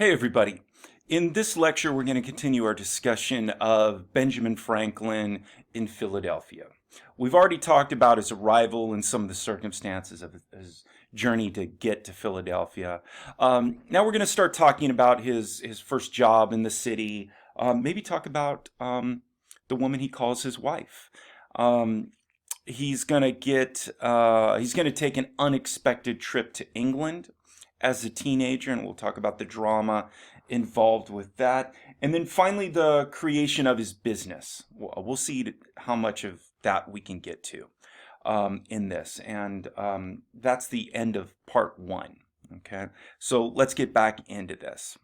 Hey, everybody. In this lecture, we're going to continue our discussion of Benjamin Franklin in Philadelphia. We've already talked about his arrival and some of the circumstances of his journey to get to Philadelphia. Now we're going to start talking about his first job in the city, maybe talk about the woman he calls his wife. He's going to take an unexpected trip to England as a teenager, and we'll talk about the drama involved with that. And then finally, the creation of his business. We'll see how much of that we can get to in this. And that's the end of part one. Okay, so let's get back into this.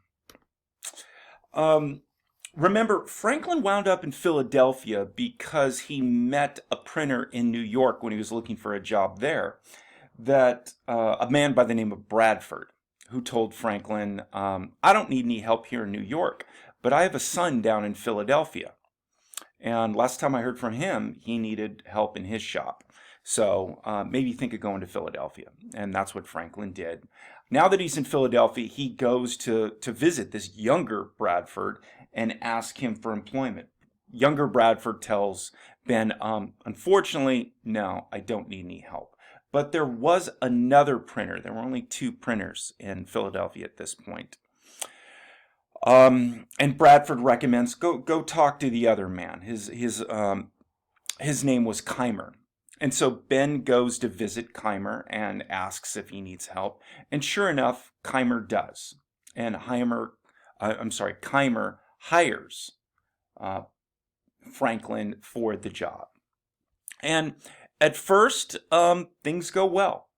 Remember, Franklin wound up in Philadelphia because he met a printer in New York when he was looking for a job there, that a man by the name of Bradford, who told Franklin, I don't need any help here in New York, but I have a son down in Philadelphia. And last time I heard from him, he needed help in his shop. So maybe think of going to Philadelphia. And that's what Franklin did. Now that he's in Philadelphia, he goes to visit this younger Bradford and ask him for employment. Younger Bradford tells Ben, unfortunately, no, I don't need any help. But there was another printer. There were only two printers in Philadelphia at this point. And Bradford recommends go talk to the other man. His name was Keimer. And so Ben goes to visit Keimer and asks if he needs help. And sure enough, Keimer does. And Keimer hires Franklin for the job. And at first, things go well.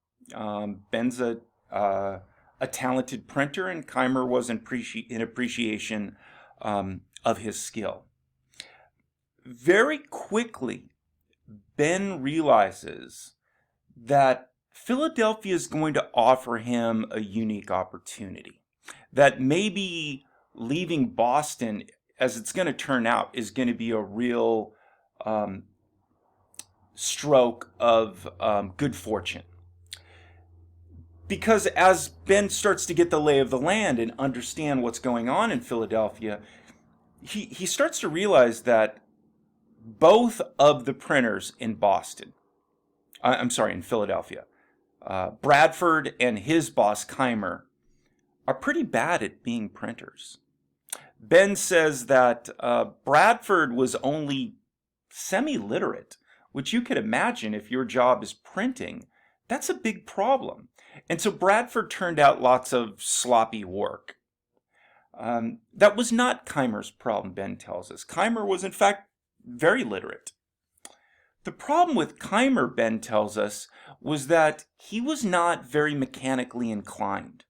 Ben's a talented printer, and Keimer was in appreciation of his skill. Very quickly, Ben realizes that Philadelphia is going to offer him a unique opportunity. That maybe leaving Boston, as it's going to turn out, is going to be a real stroke of good fortune. Because as Ben starts to get the lay of the land and understand what's going on in Philadelphia, he starts to realize that both of the printers in in Philadelphia, Bradford and his boss Keimer, are pretty bad at being printers. Ben says that Bradford was only semi-literate, which you could imagine if your job is printing, that's a big problem. And so Bradford turned out lots of sloppy work. That was not Keimer's problem, Ben tells us. Keimer was, in fact, very literate. The problem with Keimer, Ben tells us, was that he was not very mechanically inclined.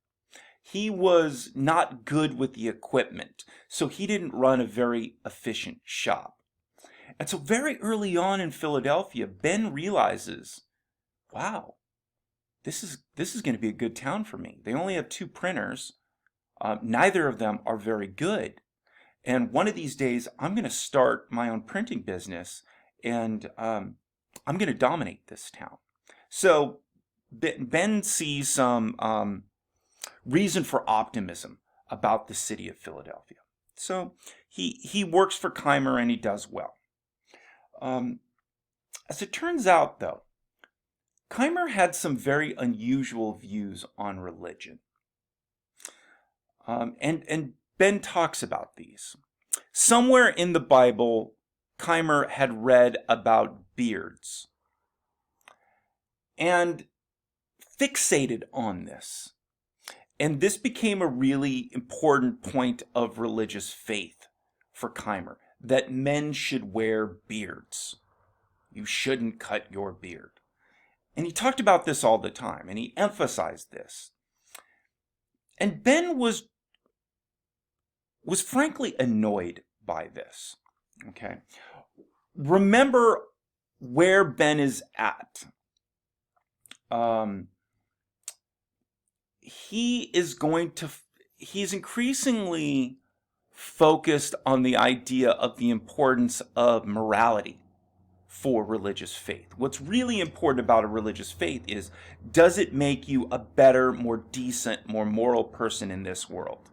He was not good with the equipment, so he didn't run a very efficient shop. And so very early on in Philadelphia, Ben realizes, wow, this is going to be a good town for me. They only have two printers. Neither of them are very good. And one of these days, I'm going to start my own printing business, and I'm going to dominate this town. So Ben sees some reason for optimism about the city of Philadelphia. So he works for Keimer, and he does well. As it turns out, though, Keimer had some very unusual views on religion. And Ben talks about these. Somewhere in the Bible, Keimer had read about beards and fixated on this. And this became a really important point of religious faith for Keimer, that men should wear beards. You shouldn't cut your beard. And he talked about this all the time, and he emphasized this. And Ben was frankly annoyed by this. Okay? Remember where Ben is at. He's increasingly focused on the idea of the importance of morality for religious faith. What's really important about a religious faith is, does it make you a better, more decent, more moral person in this world?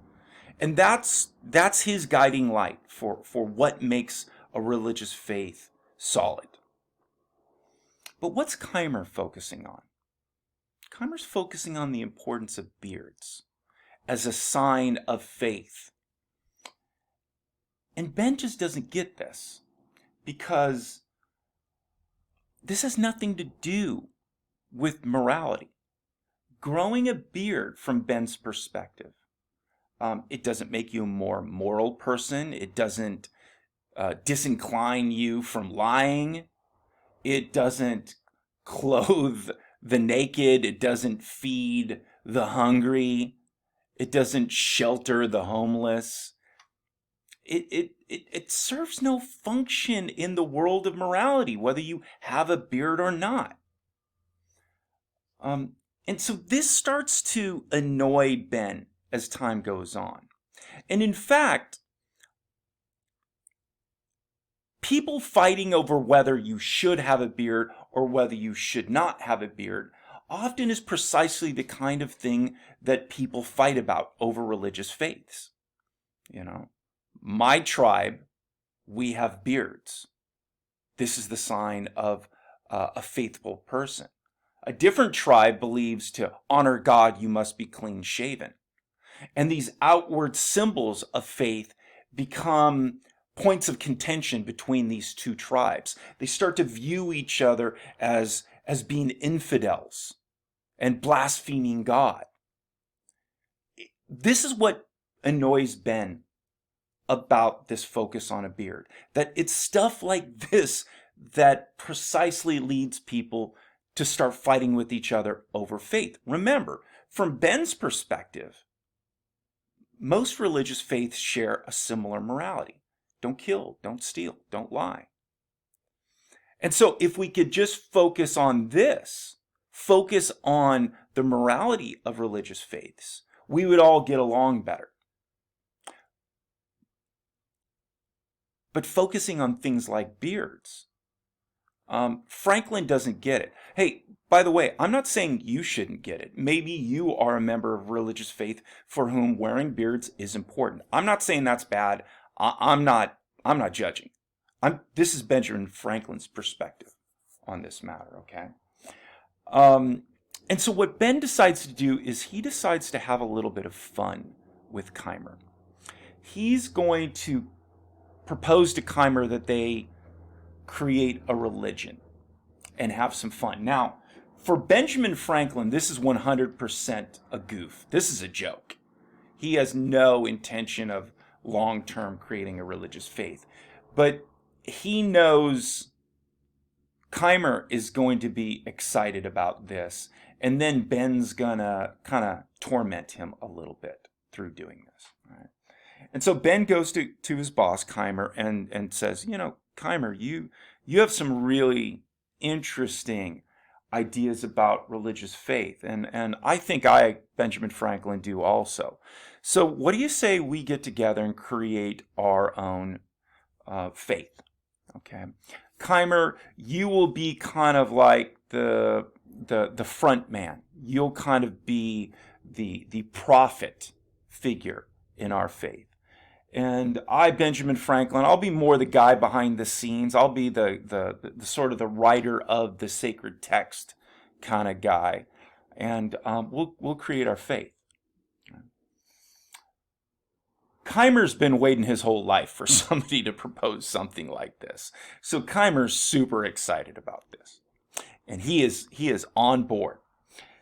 And that's his guiding light for what makes a religious faith solid. But what's Keimer focusing on? Keimer's focusing on the importance of beards as a sign of faith. And Ben just doesn't get this, because this has nothing to do with morality. Growing a beard, from Ben's perspective, it doesn't make you a more moral person. It doesn't disincline you from lying. It doesn't clothe the naked. It doesn't feed the hungry. It doesn't shelter the homeless. It serves no function in the world of morality, whether you have a beard or not. And so this starts to annoy Ben as time goes on. And in fact, people fighting over whether you should have a beard or whether you should not have a beard often is precisely the kind of thing that people fight about over religious faiths. You know, my tribe, we have beards. This is the sign of a faithful person. A different tribe believes to honor God, you must be clean shaven. And these outward symbols of faith become points of contention between these two tribes. They start to view each other as being infidels and blaspheming God. This is what annoys Ben about this focus on a beard, that it's stuff like this that precisely leads people to start fighting with each other over faith. Remember, from Ben's perspective, most religious faiths share a similar morality. Don't kill, don't steal, don't lie. And so if we could just focus on this, focus on the morality of religious faiths, we would all get along better. But focusing on things like beards, Franklin doesn't get it. Hey, by the way, I'm not saying you shouldn't get it. Maybe you are a member of religious faith for whom wearing beards is important. I'm not saying that's bad. I'm not judging. This is Benjamin Franklin's perspective on this matter, okay? And so what Ben decides to do is he decides to have a little bit of fun with Keimer. He's going to propose to Keimer that they create a religion and have some fun. Now, for Benjamin Franklin, this is 100% a goof. This is a joke. He has no intention of long-term creating a religious faith. But he knows Keimer is going to be excited about this, and then Ben's gonna kind of torment him a little bit through doing this. Right? And so Ben goes to his boss, Keimer, and says, you know, Keimer, you have some really interesting ideas about religious faith, and I think Benjamin Franklin, do also. So what do you say we get together and create our own faith? Okay, Keimer, you will be kind of like the front man. You'll kind of be the prophet figure in our faith. And I, Benjamin Franklin, I'll be more the guy behind the scenes. I'll be the sort of the writer of the sacred text kind of guy. And we'll create our faith. Keimer's been waiting his whole life for somebody to propose something like this. So Keimer's super excited about this. And he is on board.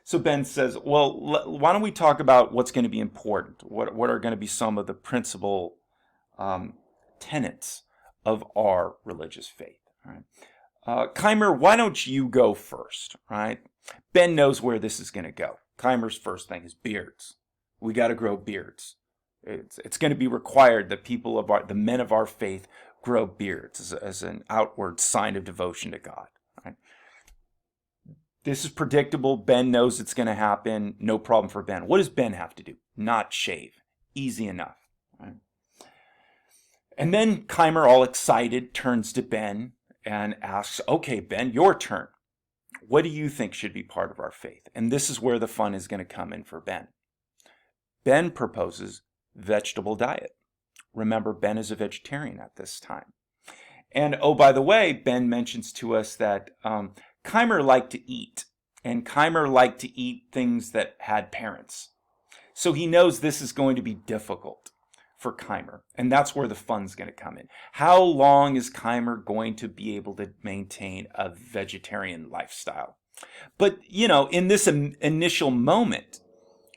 So Ben says, well, why don't we talk about what's going to be important? What are going to be some of the principal tenets of our religious faith? Right? Keimer, why don't you go first? Right? Ben knows where this is going to go. Keimer's first thing is beards. We got to grow beards. It's going to be required that the men of our faith, grow beards as an outward sign of devotion to God. Right? This is predictable. Ben knows it's going to happen. No problem for Ben. What does Ben have to do? Not shave. Easy enough. Right? And then Keimer, all excited, turns to Ben and asks, okay, Ben, your turn. What do you think should be part of our faith? And this is where the fun is going to come in for Ben. Ben proposes vegetable diet. Remember, Ben is a vegetarian at this time. And oh, by the way, Ben mentions to us that Keimer liked to eat, and Keimer liked to eat things that had parents. So he knows this is going to be difficult for Keimer, and that's where the fun's going to come in. How long is Keimer going to be able to maintain a vegetarian lifestyle? But, in this initial moment,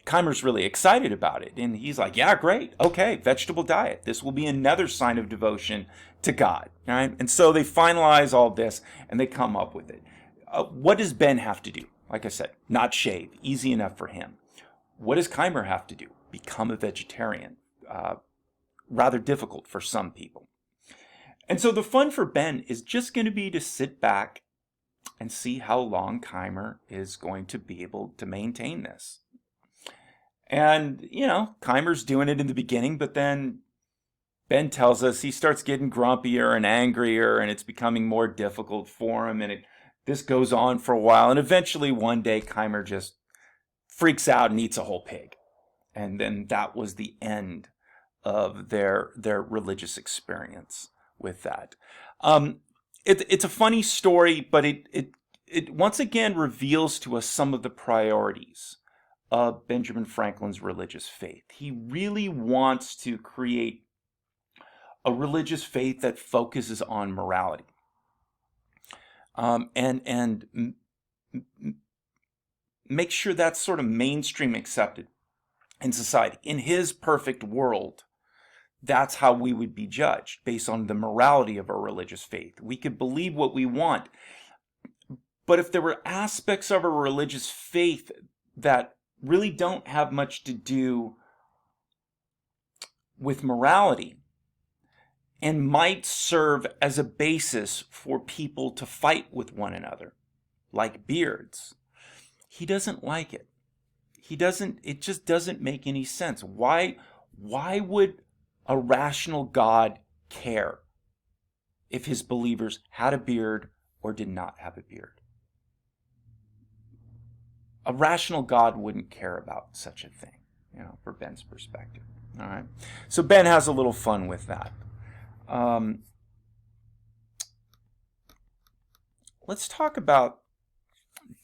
Keimer's really excited about it. And he's like, yeah, great. Okay, vegetable diet. This will be another sign of devotion to God. All right? And so they finalize all this and they come up with it. What does Ben have to do? Like I said, not shave. Easy enough for him. What does Keimer have to do? Become a vegetarian. Rather difficult for some people. And so the fun for Ben is just going to be to sit back and see how long Keimer is going to be able to maintain this. And, Keimer's doing it in the beginning, but then Ben tells us he starts getting grumpier and angrier, and it's becoming more difficult for him, and this goes on for a while, and eventually one day Keimer just freaks out and eats a whole pig. And then that was the end of their religious experience with that. It's a funny story, but it once again reveals to us some of the priorities of Benjamin Franklin's religious faith. He really wants to create a religious faith that focuses on morality, and make sure that's sort of mainstream accepted in society. In his perfect world, that's how we would be judged, based on the morality of our religious faith. We could believe what we want, but if there were aspects of our religious faith that really don't have much to do with morality and might serve as a basis for people to fight with one another, like beards, he doesn't like it. It just doesn't make any sense. Why would a rational God care if his believers had a beard or did not have a beard? A rational God wouldn't care about such a thing, for Ben's perspective. All right. So Ben has a little fun with that. Let's talk about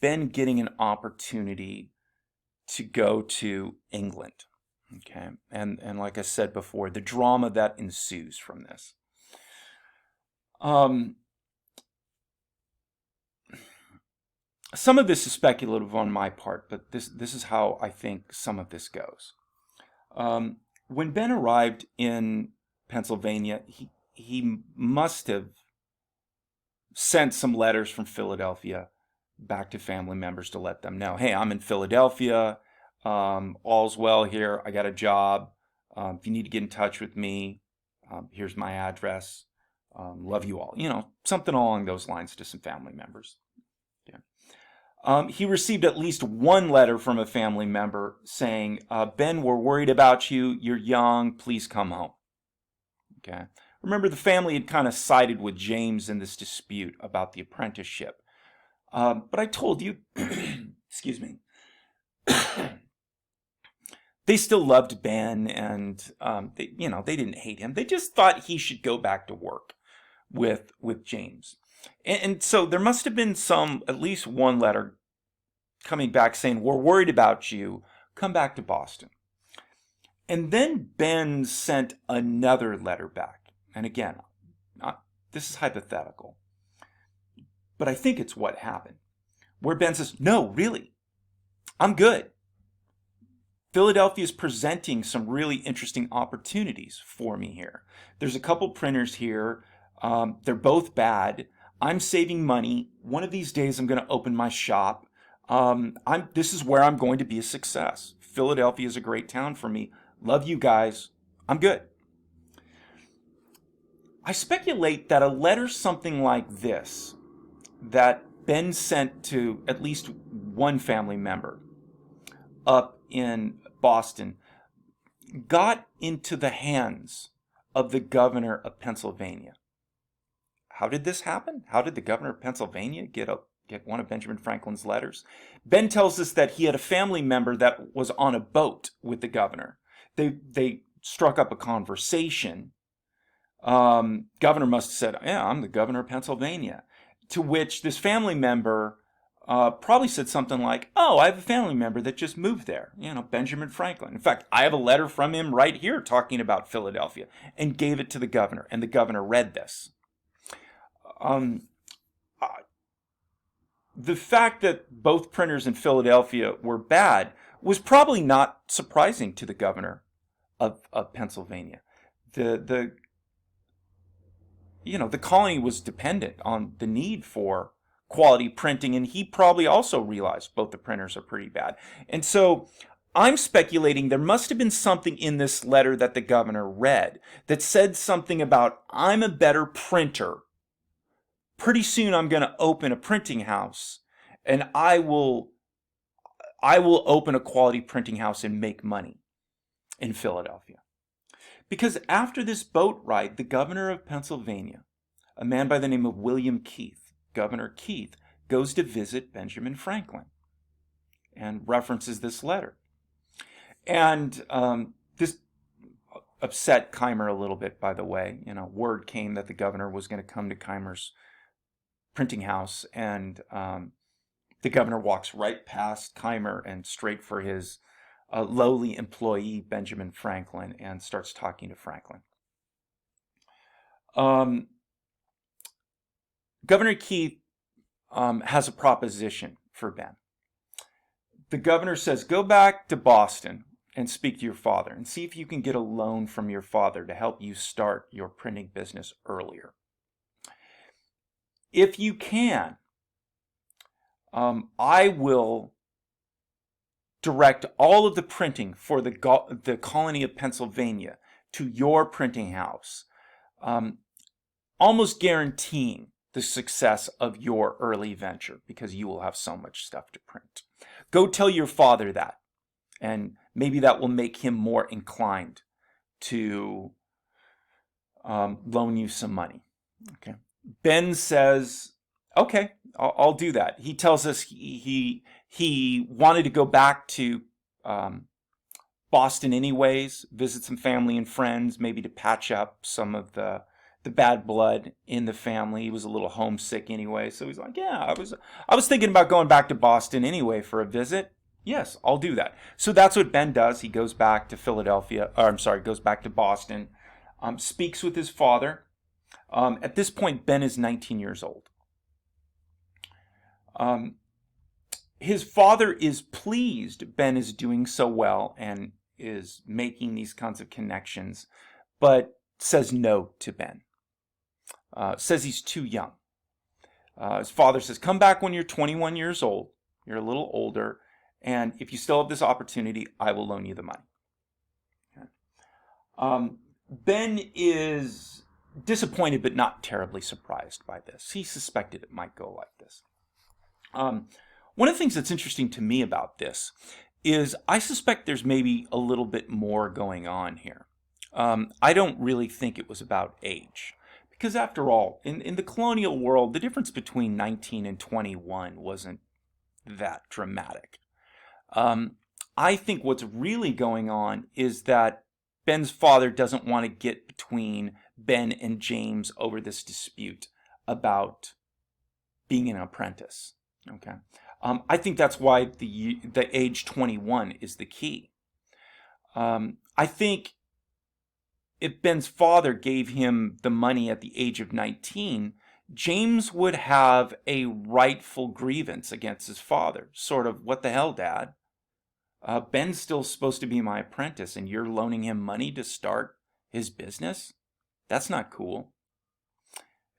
Ben getting an opportunity to go to England. Okay. And like I said before, the drama that ensues from this. Some of this is speculative on my part, but this is how I think some of this goes. When Ben arrived in Pennsylvania, he must have sent some letters from Philadelphia back to family members to let them know, hey, I'm in Philadelphia, all's well here, I got a job, if you need to get in touch with me, here's my address, love you all, something along those lines to some family members. He received at least one letter from a family member saying, Ben, we're worried about you. You're young. Please come home. Okay. Remember, the family had kind of sided with James in this dispute about the apprenticeship. But I told you, excuse me, they still loved Ben, and they didn't hate him. They just thought he should go back to work with James. And so there must have been at least one letter coming back saying, we're worried about you, come back to Boston. And then Ben sent another letter back. And again, this is hypothetical, but I think it's what happened, where Ben says, no, really, I'm good. Philadelphia is presenting some really interesting opportunities for me here. There's a couple printers here. They're both bad. I'm saving money. One of these days I'm going to open my shop. This is where I'm going to be a success. Philadelphia is a great town for me. Love you guys. I'm good. I speculate that a letter something like this that Ben sent to at least one family member up in Boston got into the hands of the governor of Pennsylvania. How did this happen? How did the governor of Pennsylvania get one of Benjamin Franklin's letters? Ben tells us that he had a family member that was on a boat with the governor. They struck up a conversation, governor must have said, yeah, I'm the governor of Pennsylvania. To which this family member probably said something like, oh, I have a family member that just moved there, Benjamin Franklin. In fact, I have a letter from him right here talking about Philadelphia, and gave it to the governor, and the governor read this. The fact that both printers in Philadelphia were bad was probably not surprising to the governor of Pennsylvania. The colony was dependent on the need for quality printing, and he probably also realized both the printers are pretty bad. And so I'm speculating there must have been something in this letter that the governor read that said something about, I'm a better printer. Pretty soon I'm going to open a printing house, and I will open a quality printing house and make money in Philadelphia. Because after this boat ride, the governor of Pennsylvania, a man by the name of William Keith, Governor Keith, goes to visit Benjamin Franklin and references this letter. And this upset Keimer a little bit, by the way. Word came that the governor was going to come to Keimer's printing house, and the governor walks right past Keimer and straight for his lowly employee, Benjamin Franklin, and starts talking to Franklin. Governor Keith has a proposition for Ben. The governor says, go back to Boston and speak to your father and see if you can get a loan from your father to help you start your printing business earlier. If you can, I will direct all of the printing for the colony of Pennsylvania to your printing house, almost guaranteeing the success of your early venture because you will have so much stuff to print. Go tell your father that, and maybe that will make him more inclined to loan you some money. Okay. Ben says, okay, I'll do that. He tells us he wanted to go back to Boston anyways, visit some family and friends, maybe to patch up some of the bad blood in the family. He was a little homesick anyway, so he's like, yeah, I was thinking about going back to Boston anyway for a visit. Yes, I'll do that. So that's what Ben does. He goes back to goes back to Boston, speaks with his father. At this point, Ben is 19 years old. His father is pleased Ben is doing so well and is making these kinds of connections, but says no to Ben. Says he's too young. His father says, come back when you're 21 years old. You're a little older. And if you still have this opportunity, I will loan you the money. Okay. Ben is disappointed but not terribly surprised by this. He suspected it might go like this. One of the things that's interesting to me about this is I suspect there's maybe a little bit more going on here. I don't really think it was about age. Because after all, in the colonial world, the difference between 19 and 21 wasn't that dramatic. I think what's really going on is that Ben's father doesn't want to get between Ben and James over this dispute about being an apprentice. Okay, I think that's why the age 21 is the key. I think if Ben's father gave him the money at the age of 19, James would have a rightful grievance against his father. Sort of, what the hell, Dad? Ben's still supposed to be my apprentice, and you're loaning him money to start his business? That's not cool.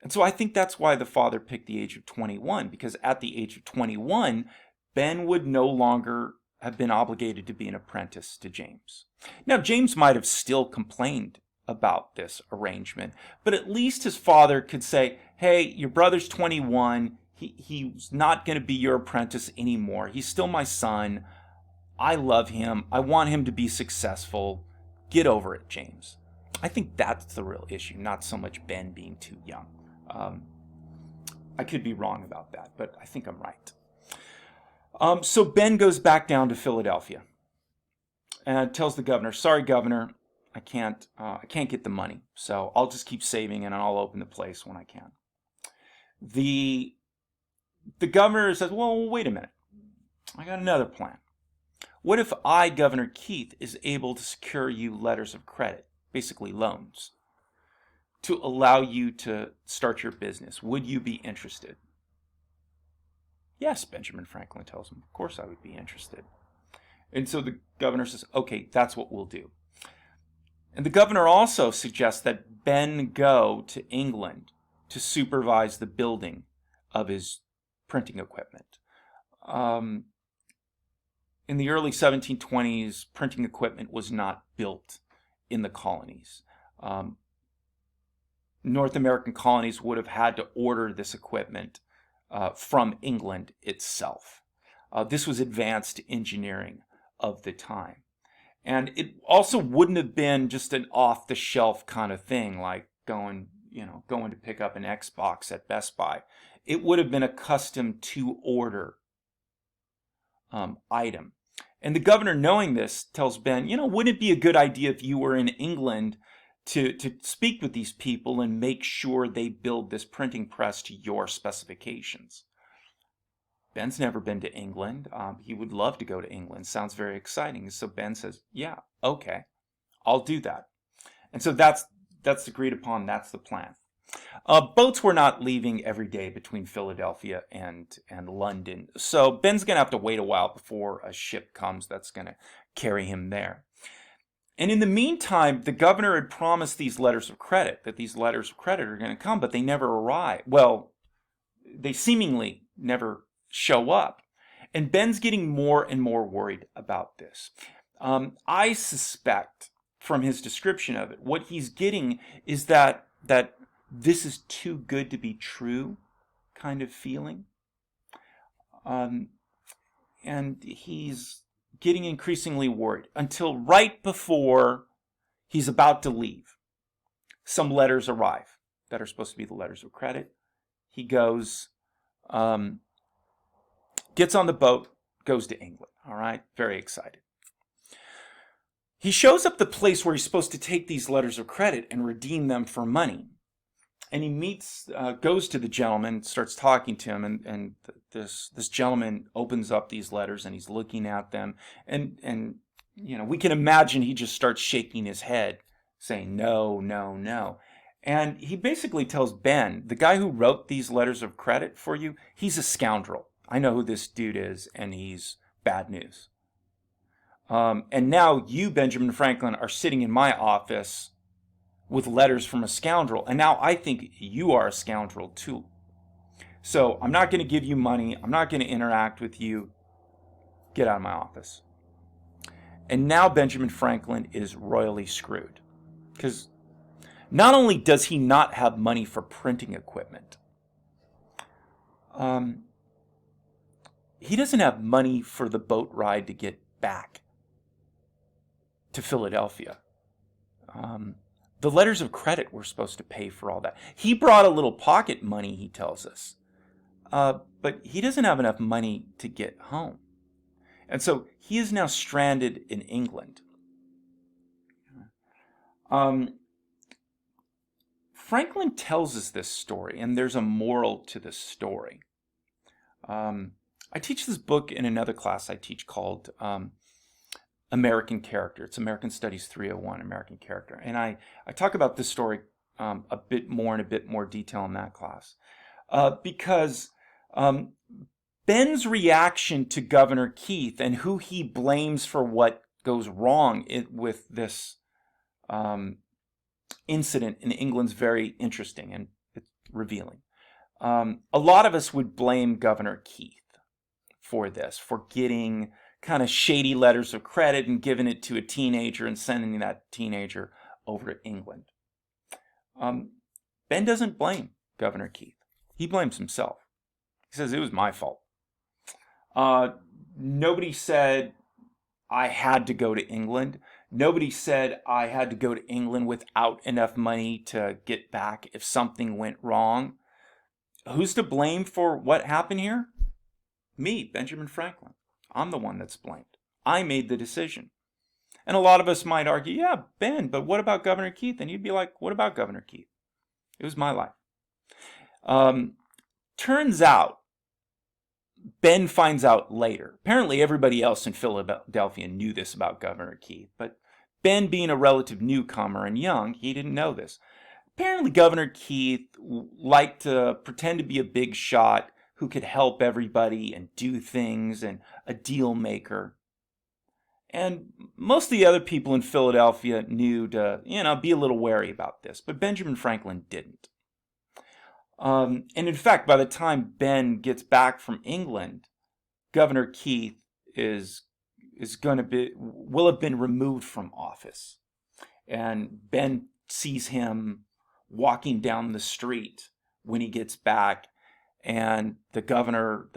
And so I think that's why the father picked the age of 21, because at the age of 21, Ben would no longer have been obligated to be an apprentice to James. Now, James might have still complained about this arrangement, but at least his father could say, hey, your brother's 21, he's not going to be your apprentice anymore. He's still my son. I love him. I want him to be successful. Get over it, James. I think that's the real issue, not so much Ben being too young. I could be wrong about that, but I think I'm right. So Ben goes back down to Philadelphia and tells the governor, sorry, governor, I can't get the money, so I'll just keep saving and I'll open the place when I can. The governor says, well, wait a minute. I got another plan. What if I, Governor Keith, is able to secure you letters of credit, basically loans, to allow you to start your business? Would you be interested? Yes, Benjamin Franklin tells him. Of course I would be interested. And so the governor says, okay, that's what we'll do. And the governor also suggests that Ben go to England to supervise the building of his printing equipment. In the early 1720s, printing equipment was not built in the colonies. North American colonies would have had to order this equipment from England itself. This was advanced engineering of the time. And it also wouldn't have been just an off-the-shelf kind of thing, like going to pick up an Xbox at Best Buy. It would have been a custom-to-order item. And the governor, knowing this, tells Ben, wouldn't it be a good idea if you were in England to speak with these people and make sure they build this printing press to your specifications? Ben's never been to England. He would love to go to England. Sounds very exciting. So Ben says, yeah, okay, I'll do that. And so that's agreed upon. That's the plan. Boats were not leaving every day between Philadelphia and London. So Ben's going to have to wait a while before a ship comes that's going to carry him there. And in the meantime, the governor had promised these letters of credit, that these letters of credit are going to come, but they never arrive. Well, they seemingly never show up. And Ben's getting more and more worried about this. I suspect from his description of it, what he's getting is that this is too good to be true kind of feeling. And he's getting increasingly worried until right before he's about to leave. Some letters arrive that are supposed to be the letters of credit. He goes, gets on the boat, goes to England. All right, very excited. He shows up the place where he's supposed to take these letters of credit and redeem them for money. And he goes to the gentleman, starts talking to him, and this gentleman opens up these letters and he's looking at them. And we can imagine he just starts shaking his head, saying, no, no, no. And he basically tells Ben, the guy who wrote these letters of credit for you, he's a scoundrel. I know who this dude is, and he's bad news. And now you, Benjamin Franklin, are sitting in my office with letters from a scoundrel, and now I think you are a scoundrel too. So I'm not going to give you money. I'm not going to interact with you. Get out of my office. And now Benjamin Franklin is royally screwed, because not only does he not have money for printing equipment, he doesn't have money for the boat ride to get back to Philadelphia. The letters of credit were supposed to pay for all that. He brought a little pocket money, he tells us, but he doesn't have enough money to get home. And so he is now stranded in England. Franklin tells us this story, and there's a moral to this story. I teach this book in another class I teach called American Character. It's American Studies 301, American Character. And I talk about this story a bit more detail in that class. Because Ben's reaction to Governor Keith and who he blames for what goes wrong with this incident in England's very interesting and it's revealing. A lot of us would blame Governor Keith for this, for getting kind of shady letters of credit and giving it to a teenager and sending that teenager over to England. Ben doesn't blame Governor Keith. He blames himself. He says, it was my fault. Nobody said I had to go to England. Nobody said I had to go to England without enough money to get back if something went wrong. Who's to blame for what happened here? Me, Benjamin Franklin. I'm the one that's blamed. I made the decision. And a lot of us might argue, yeah, Ben, but what about Governor Keith? And you'd be like, what about Governor Keith? It was my life. Turns out, Ben finds out later. Apparently everybody else in Philadelphia knew this about Governor Keith, but Ben, being a relative newcomer and young, he didn't know this. Apparently Governor Keith liked to pretend to be a big shot who could help everybody and do things and a deal maker. And most of the other people in Philadelphia knew to, be a little wary about this, but Benjamin Franklin didn't. And in fact, by the time Ben gets back from England, Governor Keith will have been removed from office. And Ben sees him walking down the street when he gets back, and the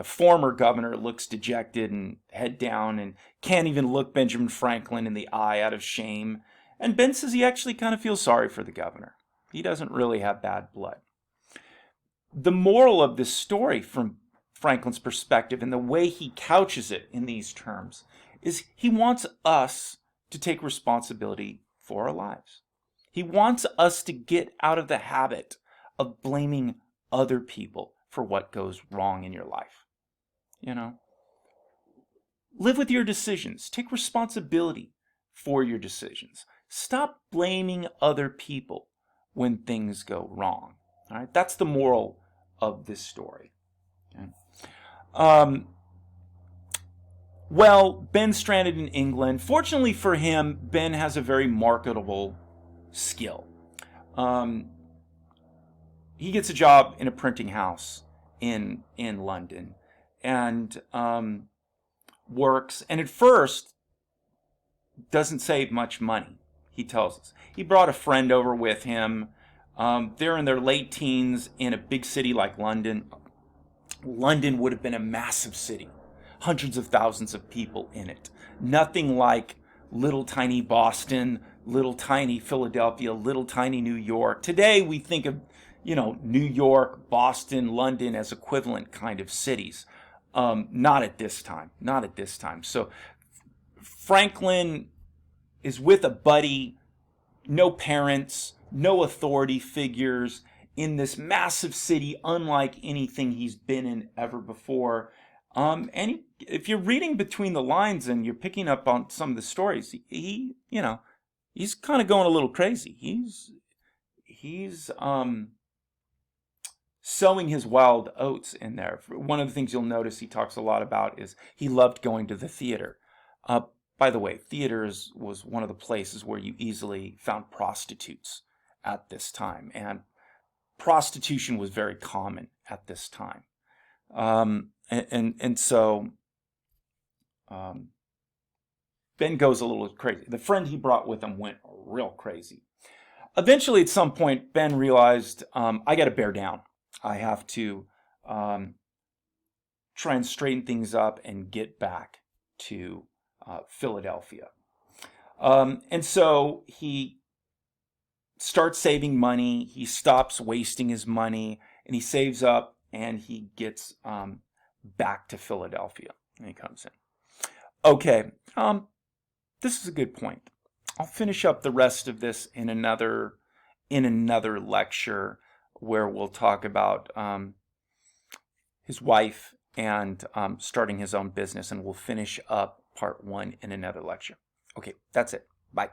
former governor, looks dejected and head down and can't even look Benjamin Franklin in the eye out of shame. And Ben says he actually kind of feels sorry for the governor. He doesn't really have bad blood. The moral of this story from Franklin's perspective and the way he couches it in these terms is he wants us to take responsibility for our lives. He wants us to get out of the habit of blaming other people for what goes wrong in your life. Live with your decisions. Take responsibility for your decisions. Stop blaming other people when things go wrong. All right? That's the moral of this story. Okay? Well, Ben's stranded in England. Fortunately for him, Ben has a very marketable skill. He gets a job in a printing house in London and works, and at first doesn't save much money, he tells us. He brought a friend over with him. They're in their late teens in a big city like London. London would have been a massive city, hundreds of thousands of people in it. Nothing like little tiny Boston, little tiny Philadelphia, little tiny New York. Today we think of, New York, Boston, London as equivalent kind of cities. Not at this time. So Franklin is with a buddy, no parents, no authority figures, in this massive city, unlike anything he's been in ever before. If you're reading between the lines and you're picking up on some of the stories, he's kind of going a little crazy. He's sowing his wild oats in there. One of the things you'll notice he talks a lot about is he loved going to the theater. By the way, theaters was one of the places where you easily found prostitutes at this time, and prostitution was very common at this time. So Ben goes a little crazy. The friend he brought with him went real crazy. Eventually, at some point, Ben realized, I got to bear down. I have to try and straighten things up and get back to Philadelphia. And so he starts saving money. He stops wasting his money, and he saves up, and he gets back to Philadelphia. And he comes in. Okay, this is a good point. I'll finish up the rest of this in another lecture where we'll talk about his wife and starting his own business, and we'll finish up part 1 in another lecture. Okay, that's it. Bye.